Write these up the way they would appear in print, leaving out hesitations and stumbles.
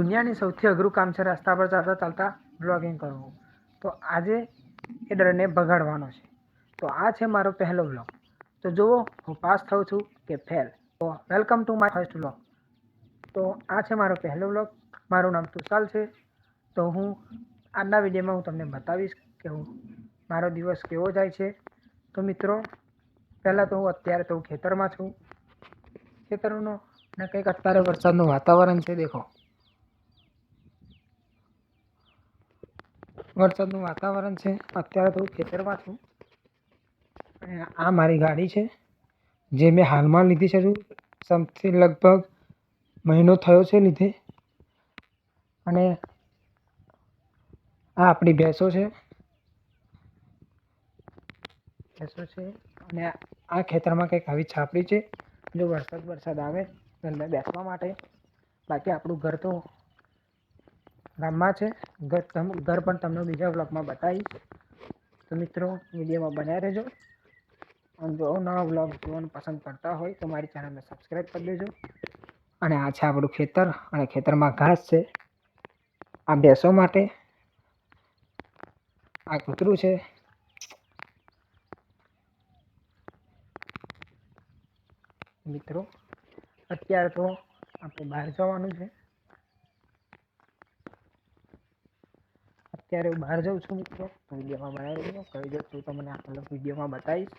દુનિયાની સૌથી અઘરું કામ છે રસ્તા પર ચાલતા ચાલતા બ્લોગિંગ કરવું. તો આજે એ ડરને ભગાડવાનો છે. તો આ છે મારો પહેલો બ્લોગ. તો જુઓ હું પાસ થઉં છું કે ફેલ. તો welcome to my first blog. તો આ છે મારો પહેલો બ્લોગ. મારું નામ તુષાલ છે. તો હું આજના વિડીયોમાં હું તમને બતાવીશ કે હું મારો દિવસ કેવો જાય છે. તો મિત્રો પહેલાં તો હું અત્યારે તો ખેતરમાં છું. ખેતરનો ને કંઈક અત્યારે વરસાદનું વાતાવરણ છે. દેખો વરસાદનું વાતાવરણ છે. અત્યારે તો હું ખેતરમાં છું અને આ મારી ગાડી છે જે મેં હાલમાં લીધી છે. સમથિંગ લગભગ મહિનો થયો છે લીધે. અને આ આપણી ભેંસો છે અને આ ખેતરમાં કંઈક આવી છાપડી છે જો વરસાદ આવે અંદર બેસવા માટે. બાકી આપણું ઘર તો ગામમાં છે. ઘર પણ તમને બીજા બ્લોગમાં બતાવીશ. તો મિત્રો વિડીયોમાં બનાવી રહેજો. અને જો નવા બ્લોગ જોવાનું પસંદ કરતા હોય તો મારી ચેનલને સબસ્ક્રાઈબ કરી દેજો. અને આ છે આપણું ખેતર અને ખેતરમાં ઘાસ છે આ ભેંસો માટે. આ કૂતરું છે. મિત્રો અત્યારે તો આપણે બહાર જવાનું છે. અત્યારે હું બહાર જાઉં છું મિત્રો. વિડીયોમાં બનાવી રહ્યો કહી દઉં છું તમને આગળ વિડીયોમાં બતાવીશ.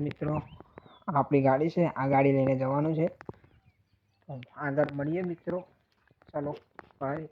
મિત્રો આપણી ગાડી છે આ ગાડી લઈને જવાનું છે. આગળ મળીએ મિત્રો. ચાલો બાય.